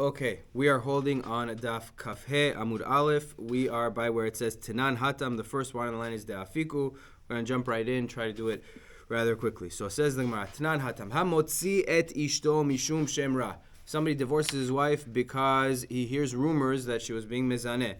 Okay, we are holding on Daf Kafhe Amud Aleph. We are by where it says Tanan Hatam. The first one on the line is De'afiku. We're going to jump right in, try to do it rather quickly. So it says the Gemara, Tanan Hatam. Hamotzi et ishto mishum shemra. Somebody divorces his wife because he hears rumors that she was being mezaneh.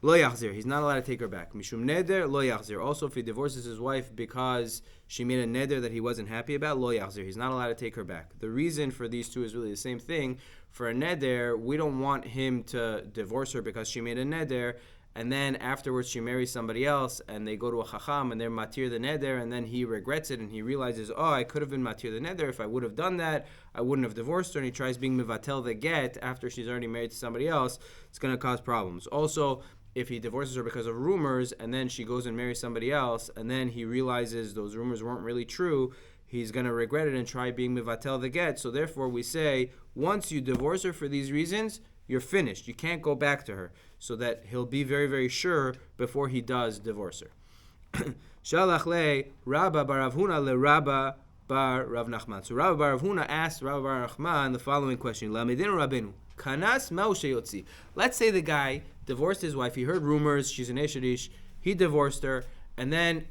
Lo yachzir. He's not allowed to take her back. Mishum neder lo yachzir. Also, if he divorces his wife because she made a neder that he wasn't happy about, lo yachzir. He's not allowed to take her back. The reason for these two is really the same thing. For a neder, we don't want him to divorce her because she made a neder, and then afterwards she marries somebody else, and they go to a chacham, and they're matir the neder, and then he regrets it, and he realizes, oh, I could have been matir the neder. If I would have done that, I wouldn't have divorced her, and he tries being mevatel the get after she's already married to somebody else. It's going to cause problems. Also, if he divorces her because of rumors, and then she goes and marries somebody else, and then he realizes those rumors weren't really true, he's going to regret it and try being mevatel the get. So therefore we say, once you divorce her for these reasons, you're finished. You can't go back to her. So that he'll be very, very sure before he does divorce her. Shalach le Rabba bar Rav Huna le Rabba bar Rav Nachman. So Rabba bar Rav Huna asked Rabba bar Nachman the following question. Lamedinu Rabbeinu. Kanas ma'ushe yotzi. Let's say the guy divorced his wife. He heard rumors. She's an Eshedish. He divorced her. And then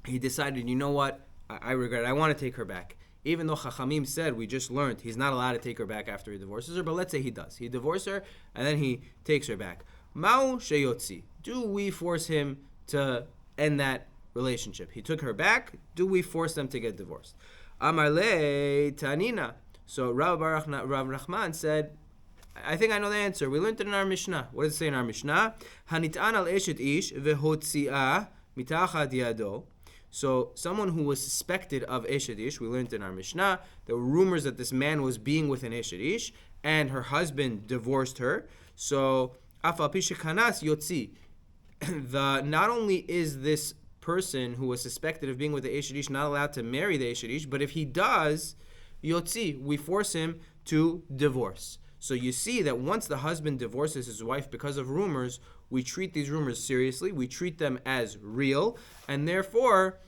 he decided, you know what? I regret it. I want to take her back. Even though Chachamim said, we just learned, he's not allowed to take her back after he divorces her, but let's say he does. He divorced her, and then he takes her back. Ma'u sheyotzi. Do we force him to end that relationship? He took her back. Do we force them to get divorced? Amar le tanina. So Rav Nachman said, I think I know the answer. We learned it in our Mishnah. What does it say in our Mishnah? Hanit'an al eshet ish vehotzi'ah mitachad yado. So someone who was suspected of Eshet Ish, we learned in our Mishnah, there were rumors that this man was being with an Eshet Ish, and her husband divorced her. So Afal Pishikanas Yotzi. Not only is this person who was suspected of being with the Eshet Ish not allowed to marry the Eshet Ish, but if he does, Yotzi, we force him to divorce. So you see that once the husband divorces his wife because of rumors, we treat these rumors seriously, we treat them as real, and therefore,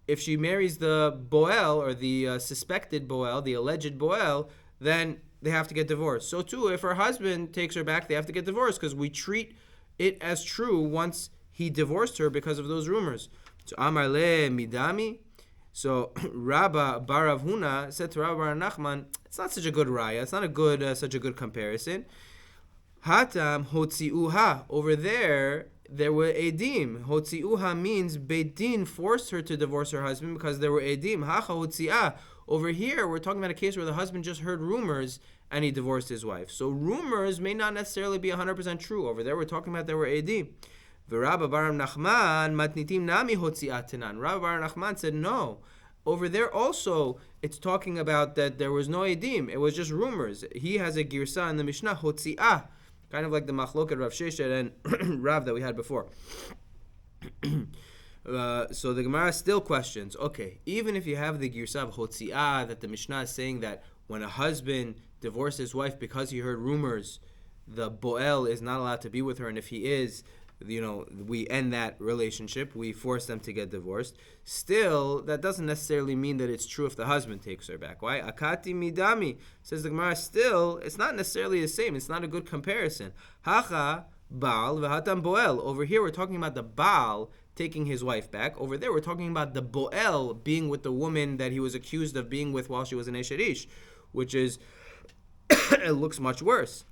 if she marries the Boel, or the suspected Boel, the alleged Boel, then they have to get divorced. So too, if her husband takes her back, they have to get divorced, because we treat it as true once he divorced her because of those rumors. So Amar le midami. So Rabba bar Rav Huna said to Rabba bar Nachman, it's not such a good raya, it's not a good such a good comparison. Hatam hotziuha. Over there were edim. Hotziuha means Beit Din forced her to divorce her husband because there were edim. Hacha hotziah. Over here, we're talking about a case where the husband just heard rumors and he divorced his wife. So rumors may not necessarily be 100% true. Over there, we're talking about there were edim. V'Rabba bar Nachman matnitim nami hotziah tenan. Rabba bar Nachman said no. Over there also, it's talking about that there was no edim. It was just rumors. He has a girsa in the Mishnah, hotziah. Kind of like the machloket Rav Sheshet and Rav that we had before. So the Gemara still questions, okay, even if you have the girsa of hotziah, that the Mishnah is saying that when a husband divorced his wife because he heard rumors, the Boel is not allowed to be with her, and if he is, we end that relationship, we force them to get divorced. Still, that doesn't necessarily mean that it's true if the husband takes her back. Why? Akati midami, says the Gemara, still, it's not necessarily the same. It's not a good comparison. Hacha Baal v'hatam Boel. Over here, we're talking about the Baal taking his wife back. Over there, we're talking about the Boel being with the woman that he was accused of being with while she was an Eshet Ish, which is, it looks much worse.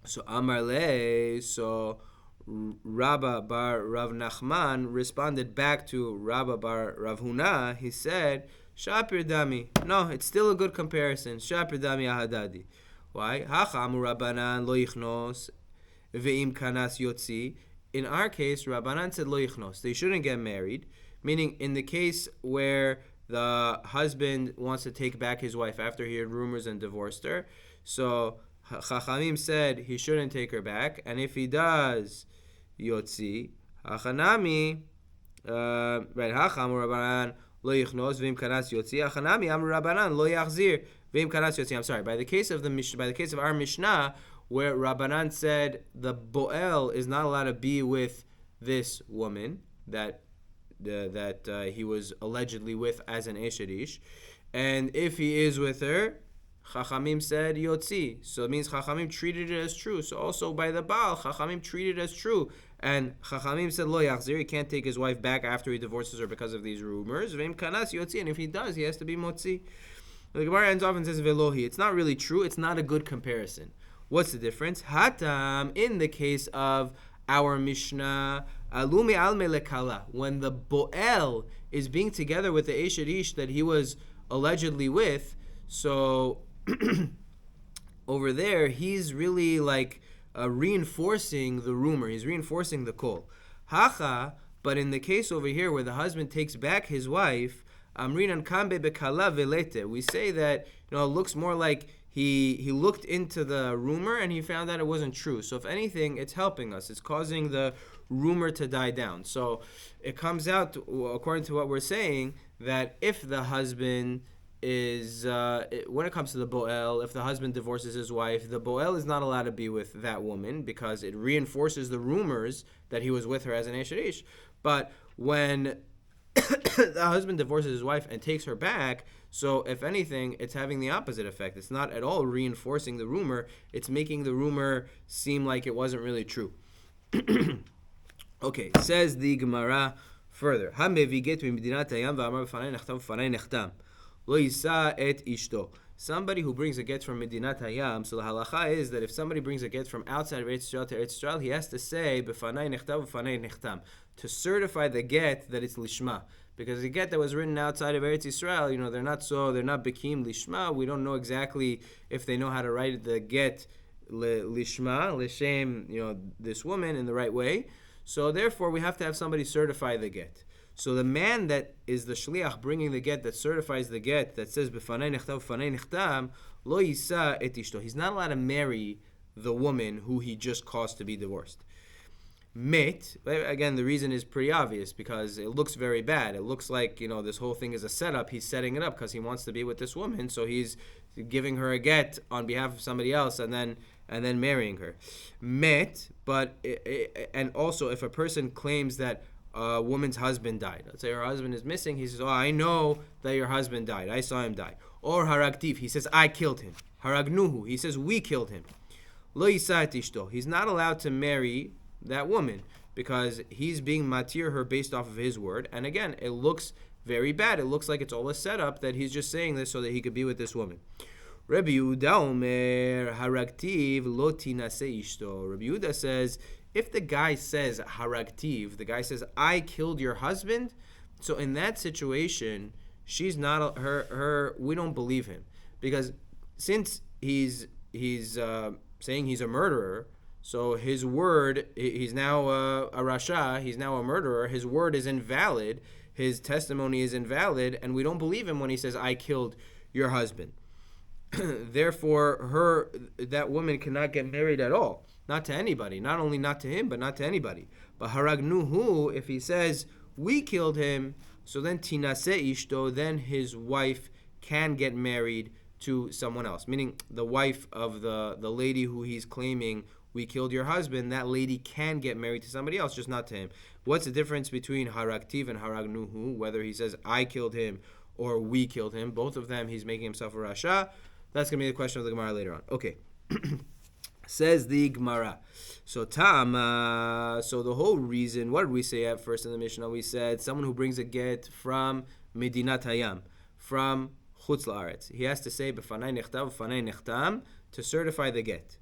So Amar le, so Rabba bar Rav Nachman responded back to Rabba bar Rav Huna. He said, Shapir dami. No, it's still a good comparison. Shapir dami ahadadi. Why? Hachamu Rabbanan lo yichnos ve'im kanas yotzi. In our case, Rabbanan said lo yichnos. They shouldn't get married. Meaning, in the case where the husband wants to take back his wife after he heard rumors and divorced her, so Chachamim said he shouldn't take her back, and if he does, Yotzi, Hachanami, right? Hacham Rabbanan lo yichnos v'im kanas Yotzi. Hachanami Am Rabbanan lo yachzir v'im kanas Yotzi. I'm sorry. By the case of our Mishnah, where Rabbanan said the Boel is not allowed to be with this woman that he was allegedly with as an Eshet Ish, and if he is with her, Chachamim said Yotzi. So it means Chachamim treated it as true. So also by the Baal, Chachamim treated it as true. And Chachamim said Lo Yachzir, he can't take his wife back after he divorces her because of these rumors. V'im Kanas Yotzi, and if he does, he has to be Motzi. The Gemara ends off and says Velohi. It's not really true. It's not a good comparison. What's the difference? Hatam, in the case of our Mishnah, Alumi Alme Lekala, when the Boel is being together with the Eshet Ish that he was allegedly with, so over there, he's really like reinforcing the rumor. He's reinforcing the kol. Hacha, but in the case over here where the husband takes back his wife, Amrinan kambe bekala velete. We say that it looks more like he looked into the rumor and he found that it wasn't true. So if anything, it's helping us. It's causing the rumor to die down. So it comes out, according to what we're saying, that if the husband is, when it comes to the Boel, if the husband divorces his wife, the Boel is not allowed to be with that woman because it reinforces the rumors that he was with her as an Eshet Ish. But when the husband divorces his wife and takes her back, so if anything, it's having the opposite effect. It's not at all reinforcing the rumor. It's making the rumor seem like it wasn't really true. Okay, says the Gemara further. Somebody who brings a get from Medinat Hayam, so the halacha is that if somebody brings a get from outside of Eretz Yisrael to Eretz Yisrael, he has to say b'fanai nechtam b'fanai nechtam to certify the get that it's lishma. Because the get that was written outside of Eretz Yisrael, they're not bekim lishma. We don't know exactly if they know how to write the get lishma, l'shem, this woman in the right way. So therefore, we have to have somebody certify the get. So the man that is the shliach bringing the get, that certifies the get, that says b'fanai nechtam b'fanai nechtam, lo yisa et ishto. He's not allowed to marry the woman who he just caused to be divorced. Met, again, the reason is pretty obvious because it looks very bad. It looks like, this whole thing is a setup. He's setting it up because he wants to be with this woman, so he's giving her a get on behalf of somebody else and then marrying her. Met, but, and also if a person claims that a woman's husband died, let's say her husband is missing, he says, I know that your husband died. I saw him die. Or haragtiv, he says, I killed him. Haragnuhu, he says, we killed him. Lo yisa tishto, he's not allowed to marry that woman because he's being matir her based off of his word. And again, it looks very bad. It looks like it's all a setup that he's just saying this so that he could be with this woman. Rabbi Yehuda omer haragtiv lo tinaseh ishto. Rabbi Yehuda says, if the guy says haragtiv, the guy says, I killed your husband, so in that situation, she's not her. We don't believe him because since he's saying he's a murderer, so his word, he's now a rasha, he's now a murderer, his word is invalid, his testimony is invalid, and we don't believe him when he says, I killed your husband. Therefore, that woman cannot get married at all. Not to anybody. Not only not to him, but not to anybody. But haragnuhu, if he says, we killed him, so then tinaseh ishto, then his wife can get married to someone else. Meaning, the wife of the lady who he's claiming, we killed your husband, that lady can get married to somebody else, just not to him. What's the difference between haragtiv and haragnuhu? Whether he says, I killed him, or we killed him. Both of them, he's making himself a rasha. That's going to be the question of the Gemara later on. Okay. Says the Gemara. So so the whole reason, what did we say at first in the Mishnah? We said someone who brings a get from Medinat Hayam, from Chutz La'aretz. He has to say, b'fanai nechtam, b'fanai nechtam, to certify the get.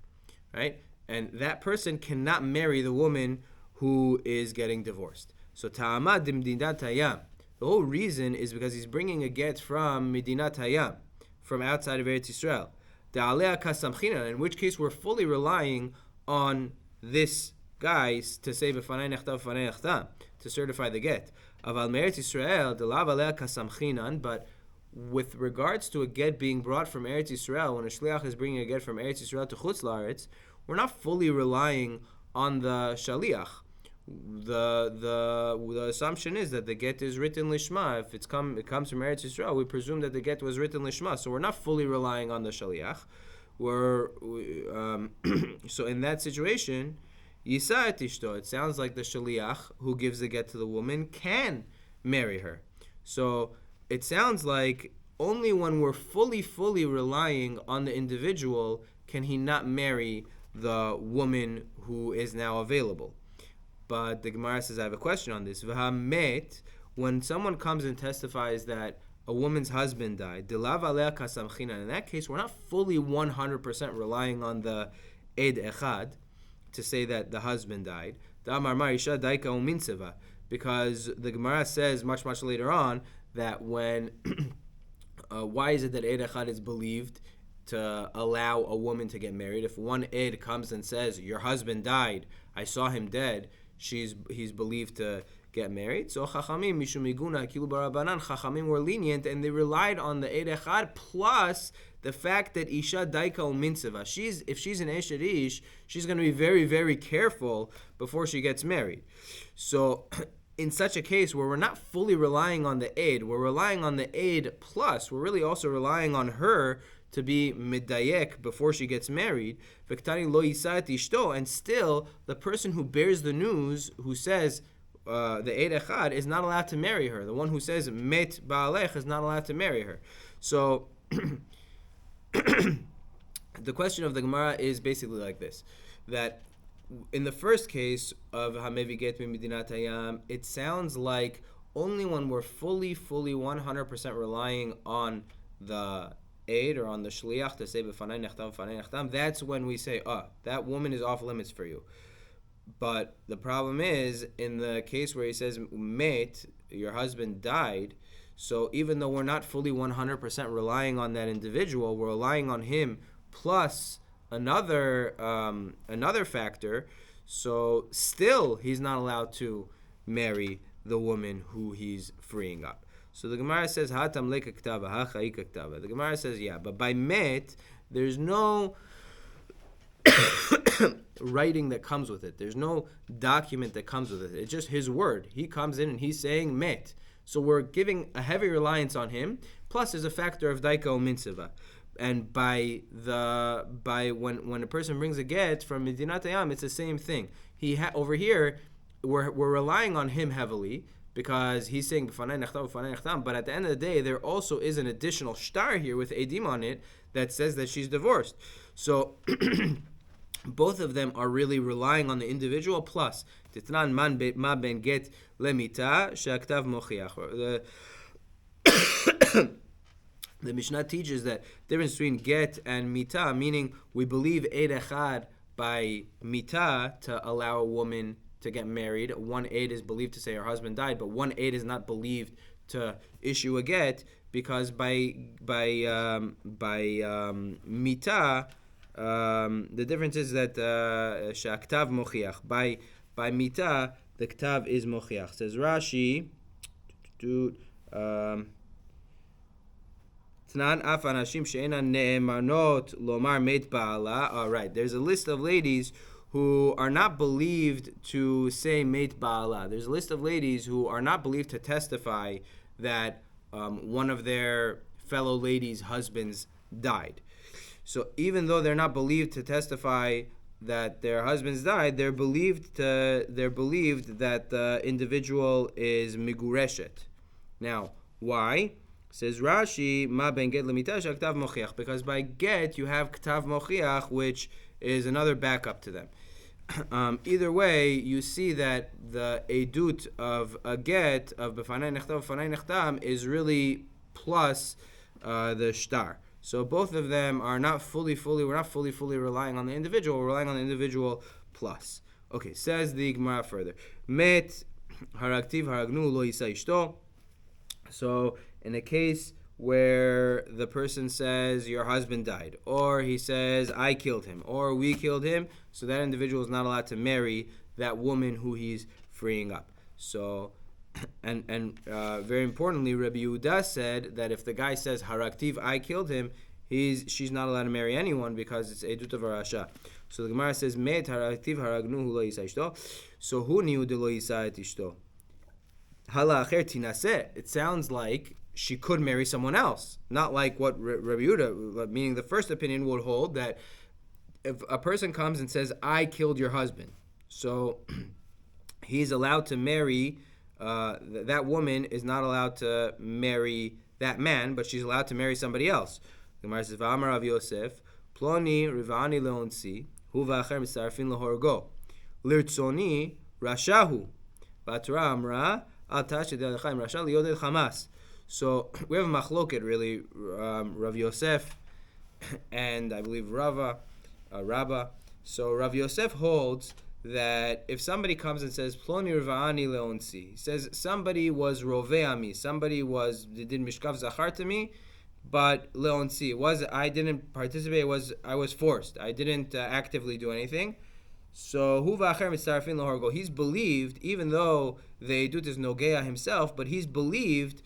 Right? And that person cannot marry the woman who is getting divorced. So ta'amad Medinat Hayam. The whole reason is because he's bringing a get from Medinat Hayam, from outside of Eretz Yisrael. In which case we're fully relying on this guy to say b'fanai nechtam b'fanai nechtam to certify the get. Aval me'eretz Yisrael delav alea kasamchinan. But with regards to a get being brought from Eretz Yisrael, when a shliach is bringing a get from Eretz Yisrael to Chutz La'aretz, we're not fully relying on the shaliach. The assumption is that the get is written lishma. If it comes from Eretz Yisrael, we presume that the get was written lishma. So we're not fully relying on the shaliach. So in that situation, yisa et ishto. It sounds like the shaliach who gives the get to the woman can marry her. So it sounds like only when we're fully relying on the individual can he not marry the woman who is now available. But the Gemara says, I have a question on this. V'hamet, when someone comes and testifies that a woman's husband died, dilav alea kasamchina. In that case, we're not fully 100% relying on the ed echad to say that the husband died. Da'amar mar isha daika uminseva, because the Gemara says much later on that when why is it that ed echad is believed to allow a woman to get married? If one ed comes and says your husband died, I saw him dead, he's believed to get married. So Chachamim, Mishum Iguna, Kilu Barabanan, Chachamim were lenient and they relied on the Eid Echad plus the fact that Isha Daika Uminseva. If she's an Eshet Ish, she's going to be very, very careful before she gets married. So in such a case where we're not fully relying on the Eid, we're relying on the Eid plus, we're really also relying on her to be midayek before she gets married, v'ktani lo yisat ishto, and still the person who bears the news, who says the Eid Echad, is not allowed to marry her. The one who says met ba'alech is not allowed to marry her. So the question of the Gemara is basically like this: that in the first case of Hamevi Get Midinat Hayam, it sounds like only when we're fully 100% relying on the aid or on the shliach to say b'fanai nechtam, that's when we say, that woman is off limits for you. But the problem is, in the case where he says met, your husband died, so even though we're not fully 100% relying on that individual, we're relying on him plus another factor, so still he's not allowed to marry the woman who he's freeing up. So the Gemara says, Hatam leka ktava, hachaika ktava. The Gemara says, yeah, but by met, there's no writing that comes with it. There's no document that comes with it. It's just his word. He comes in and he's saying met. So we're giving a heavy reliance on him. Plus, there's a factor of daika uminseva. And when a person brings a get from Medinat Hayam, it's the same thing. Over here, we're relying on him heavily, because he's saying b'fanai nechtam, but at the end of the day, there also is an additional shtar here with edim on it that says that she's divorced. So both of them are really relying on the individual plus titnan man ma ben get lemita she'aktav mochiach. The Mishnah teaches that difference between get and mita, meaning we believe eid echad by mita to allow a woman to get married. One aid is believed to say her husband died, but one aid is not believed to issue a get, because by mita, the difference is that shaktav mochiach. By mita, the ktav is mochiach. Says Rashi, Tnan af anashim she'ena ne'emanot lomar meit ba'ala. All right, there's a list of ladies who are not believed to say meit ba'ala. There's a list of ladies who are not believed to testify that one of their fellow ladies' husbands died. So even though they're not believed to testify that their husbands died, they're believed that the individual is migureshet. Now, why? Says Rashi, ma ben get lemita shaktav mochiach, because by get you have ktav mochiach, which is another backup to them. Either way, you see that the edut of a get of b'fanai nechtam is really plus the shtar. So both of them are not fully relying on the individual. We're relying on the individual plus. Okay, says the Gemara further. Met haraktiv haragnu lo yisa ishto. So in a case where the person says your husband died, or he says I killed him, or we killed him, so that individual is not allowed to marry that woman who he's freeing up. So, and very importantly, Rabbi Yehuda said that if the guy says haraktiv I killed him, she's not allowed to marry anyone because it's edut of harasha. So the Gemara says met haraktiv haragnu lo yisa ishto. So who knew de lo yisa et ishto? Hala acher tinaseh. It sounds like she could marry someone else, not like what Rabbi Yehuda, meaning the first opinion, would hold that if a person comes and says, I killed your husband, so he's allowed to marry, that woman is not allowed to marry that man, but she's allowed to marry somebody else. The Gemara says, V'amar Rav Yosef, Ploni rivani leonsi, hu v'acher misarfin lehorgo. Lirtzoni rashahu. V'atura amra, al tash yedei rasha liyoded chamas. So we have a machloket, really, Rav Yosef and I believe Rabbah. So Rav Yosef holds that if somebody comes and says Ploni Riva'ani Leonsi, he says somebody was Roveami, somebody did Mishkav Zachar to me, but Leonsi I didn't participate. I was forced. I didn't actively do anything. So Hu Va'acher Mitzarfin Lohorgo. He's believed, even though the Edut is Nogea himself, but he's believed.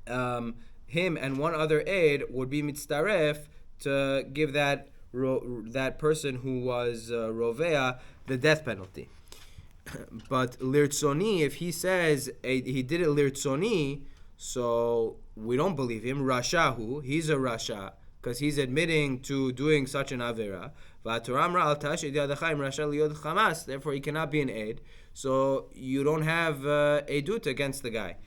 Him and one other aide would be mitzaref to give that person who was rovea the death penalty. But lirtzoni, if he says he did it lirtzoni, so we don't believe him. Rashahu, he's a rasha because he's admitting to doing such an avera. Therefore, he cannot be an aide. So you don't have edut against the guy.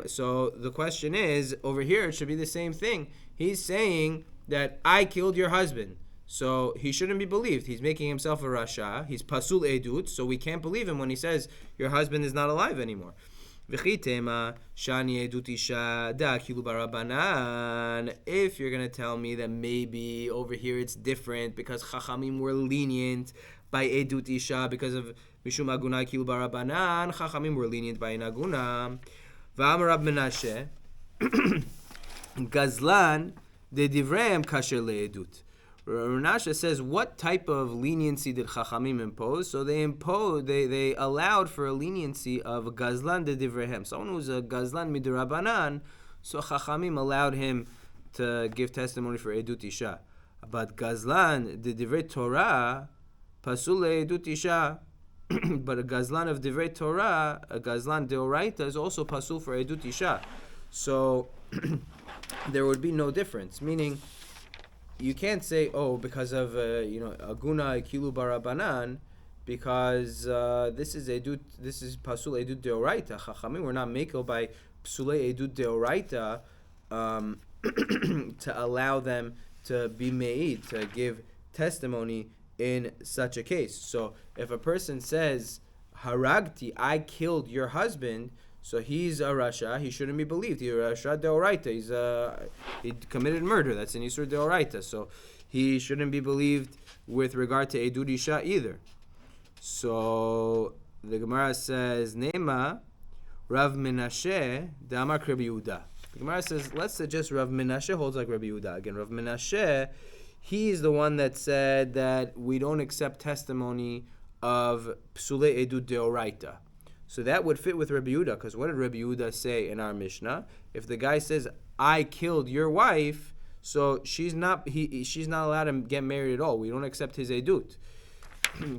So the question is, over here it should be the same thing. He's saying that I killed your husband, so he shouldn't be believed. He's making himself a rasha. He's pasul edut, so we can't believe him when he says your husband is not alive anymore. If you're going to tell me that maybe over here it's different because chachamim were lenient by edut isha because of mishum aguna kilu barabanan, chachamim were lenient by an aguna. V'amar Rab Menashe, Gazlan de divrem kasher leedut. Menashe says, what type of leniency did Chachamim impose? So they allowed for a leniency of Gazlan de divrehem. Someone who's a Gazlan midrabanan, so Chachamim allowed him to give testimony for edut isha. But Gazlan de divrei Torah, pasul leedut isha. But a gazlan of divrei Torah, a gazlan deoraita, is also pasul for edut isha. So there would be no difference. Meaning, you can't say, because of aguna kilu barabanan, because this is pasul edut deoraita. Chachamim were not makel by psule edut deoraita to allow them to be made to give testimony in such a case. So if a person says haragti, I killed your husband, so he's a rasha, he shouldn't be believed. He's a rasha deoraita. He committed murder. That's an isur deoraita. So he shouldn't be believed with regard to edut isha either. So the Gemara says Nema Rav Menashe Damar Rabbi Yehuda. The Gemara says, let's suggest Rav Menashe holds like Rabbi Yehuda. Again, Rav Menashe, he's the one that said that we don't accept testimony of psule edut deoraita. So that would fit with Rabbi Yehuda, because what did Rabbi Yehuda say in our Mishnah? If the guy says, I killed your wife, so she's not allowed to get married at all. We don't accept his edut.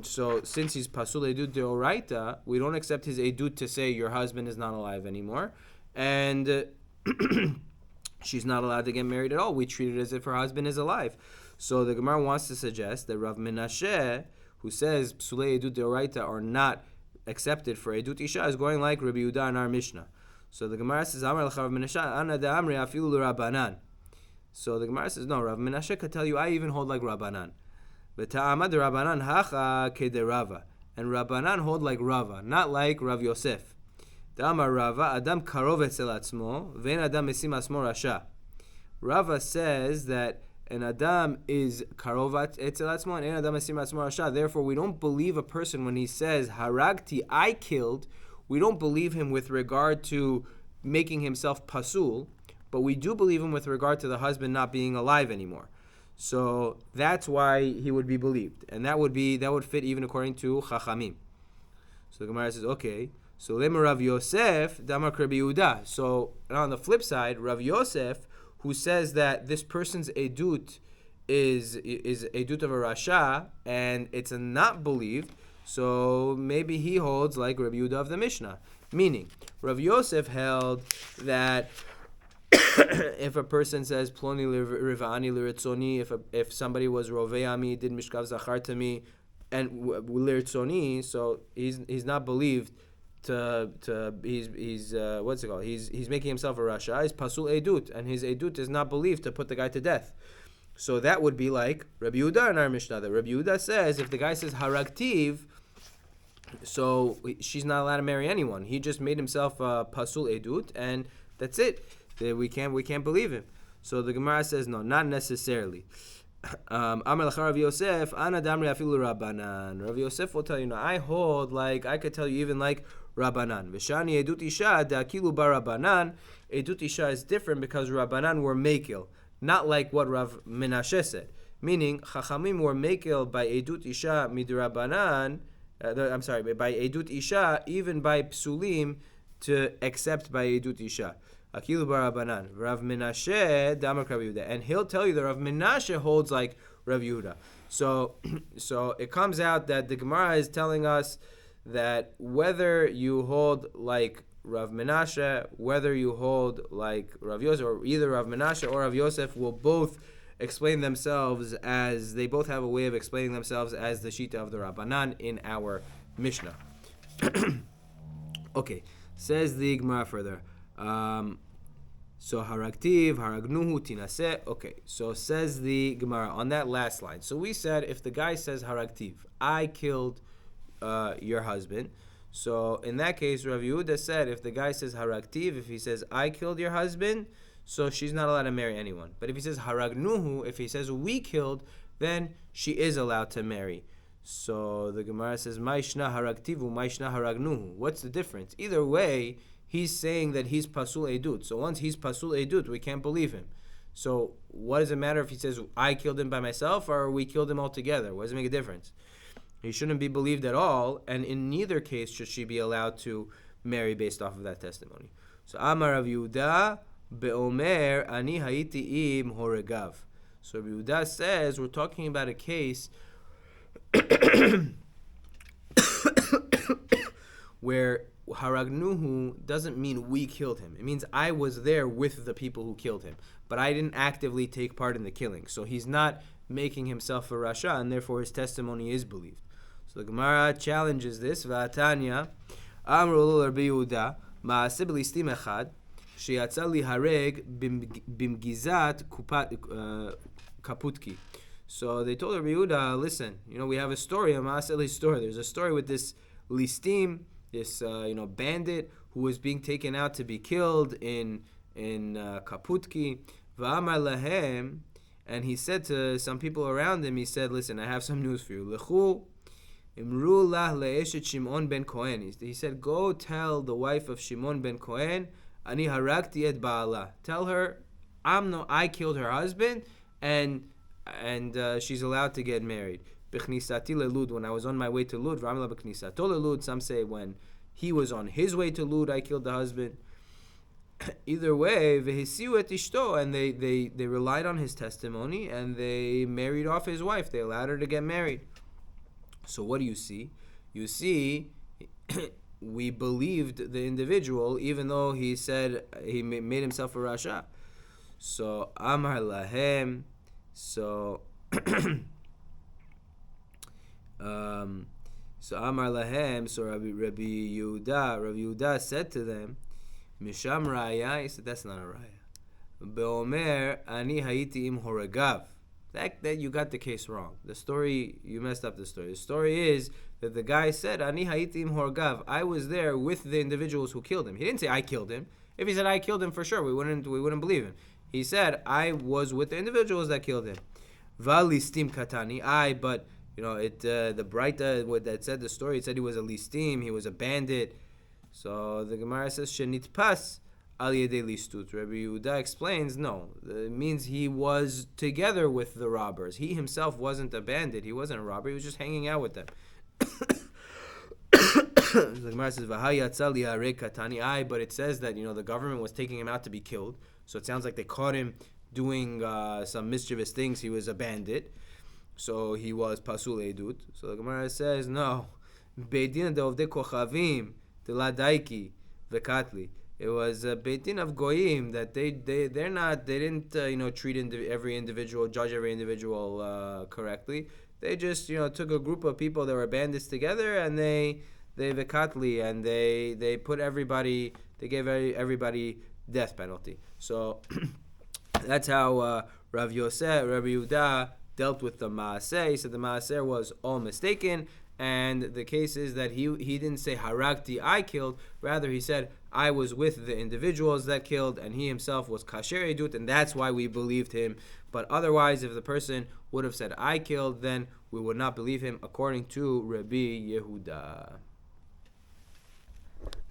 So since he's pasul edut deoraita, we don't accept his edut to say your husband is not alive anymore. And she's not allowed to get married at all. We treat it as if her husband is alive. So the Gemara wants to suggest that Rav Menashe, who says psulei edut deoraita are not accepted for edut isha, is going like Rabbi Yehuda in our Mishnah. So the Gemara says, Amar l'cha Rav Menashe, ana da'amri afilu l'Rabbanan. So the Gemara says, no, Rav Menashe could tell you, I even hold like Rabbanan. V'ta'amad Rabbanan hacha kederava. And Rabbanan hold like Rava, not like Rav Yosef. Da'amar Rava, Adam karov etzel atzmo, ve'en Adam mesim asmo rasha. Rava says that an Adam is karovat etzel atzmo, and an Adam mesim asmo rasha. Therefore, we don't believe a person when he says, haragti, I killed. We don't believe him with regard to making himself pasul, but we do believe him with regard to the husband not being alive anymore. So that's why he would be believed, and that would fit even according to Chachamim. So the Gemara says, okay. So lema Rav Yosef damar Rabbi Yehuda. So on the flip side, Rav Yosef, who says that this person's edut is edut of a rasha and it's not believed, so maybe he holds like Rabbi Yehuda of the Mishnah. Meaning, Rav Yosef held that if a person says ploni rivani liritzoni, if somebody was roveami, did mishkav zachar to me, and liritzoni, so he's not believed he's what's it called? He's making himself a rasha. Is pasul edut, and his edut is not believed to put the guy to death. So that would be like Rabbi Yehuda in our Mishnah. That Rabbi Yehuda says if the guy says haragtiv, so she's not allowed to marry anyone. He just made himself a pasul edut, and that's it. We can't believe him. So the Gemara says no, not necessarily. Amar l'cha Rav Yosef, Ana damri afilu Rabbanan. Rav Yosef will tell you, no, I hold like I could tell you even like Rabbanan. V'shani edut isha da'akilu bar Rabbanan. Edut isha is different because Rabbanan were mekil, not like what Rav Menashe said. Meaning Chachamim were mekil by edut isha midrabanan. By edut isha, even by psulim, to accept by edut isha. Akilu barabanan, Rav Menashe damar Rav Yehuda, and he'll tell you that Rav Menashe holds like Rav Yehuda. So it comes out that the Gemara is telling us that whether you hold like Rav Menashe, whether you hold like Rav Yosef, or either Rav Menashe or Rav Yosef will both explain themselves as, they both have a way of explaining themselves as the Shita of the Rabbanan in our Mishnah. Okay, says the Gemara further. So haragtiv, haragnuhu, tinaseh. Okay, so says the Gemara on that last line. So we said if the guy says haragtiv, I killed your husband. So in that case, Rav Yehuda said if the guy says haragtiv, if he says I killed your husband, so she's not allowed to marry anyone. But if he says haragnuhu, if he says we killed, then she is allowed to marry. So the Gemara says ma'ishna haragtivu, ma'ishna haragnuhu. What's the difference? Either way, he's saying that he's pasul edut. So once he's pasul edut, we can't believe him. So what does it matter if he says I killed him by myself or we killed him all together? What does it make a difference? He shouldn't be believed at all, and in neither case should she be allowed to marry based off of that testimony. So Amar Rav Yehuda be'omer ani hayiti im horegav. So Rav Yehuda says we're talking about a case where haragnuhu doesn't mean we killed him. It means I was there with the people who killed him, but I didn't actively take part in the killing. So he's not making himself a rasha, and therefore his testimony is believed. So the Gemara challenges this. V'atanya amru Rabbi Yehuda ma'aseh b'listim echad sheyatza lihareg bimgizat kaputki. So they told Rabbi Yehuda, listen, we have a story, a ma'aseh story. There's a story with this listim, this bandit who was being taken out to be killed in Kaputki. V'amar lahem, and he said to some people around him, he said, listen, I have some news for you. Lechu imru lah le'eshet Shimon ben Kohen. He said, go tell the wife of Shimon ben Kohen, ani haragti et ba'ala. Tell her, I killed her husband, and she's allowed to get married. B'chnisati lelud, when I was on my way to Lud. V'amla b'chnisato lelud. Some say when he was on his way to Lud, I killed the husband. Either way, v'hisiu et ishto, and they relied on his testimony, and they married off his wife. They allowed her to get married. So what do you see? You see, we believed the individual, even though he said he made himself a rasha. So amar lahem. So amar lahem. So Rabbi Yehuda said to them, Misham raya. He said that's not a raya. Beomer ani hayiti im horegav. That you got the case wrong. The story, you messed up the story. The story is that the guy said ani hayiti im horegav. I was there with the individuals who killed him. He didn't say I killed him. If he said I killed him, for sure we wouldn't believe him. He said I was with the individuals that killed him. Valistim katani. But the Braita that said the story, it said he was a listim, he was a bandit. So the Gemara says shenitpas al yedei listut. Rabbi Yehuda explains no, it means he was together with the robbers. He himself wasn't a bandit. He wasn't a robber. He was just hanging out with them. The Gemara says v'hayatzal liharei katani. But it says that the government was taking him out to be killed. So it sounds like they caught him doing some mischievous things. He was a bandit. So he was pasul edut. So the Gemara says no. Beidin de'ovdei kochavim deladaiki vekatli. It was a beitin of goyim that they didn't treat every individual, judge every individual correctly. They just took a group of people that were bandits together and they they vekatli, and they put everybody, they gave everybody death penalty. So that's how Rabbi Yehuda dealt with the Maaseh. He said the Maaser was all mistaken, and the case is that he didn't say Haragti, I killed, rather he said I was with the individuals that killed, and he himself was Kasher Edut, and that's why we believed him. But otherwise, if the person would have said I killed, then we would not believe him, according to Rabbi Yehuda.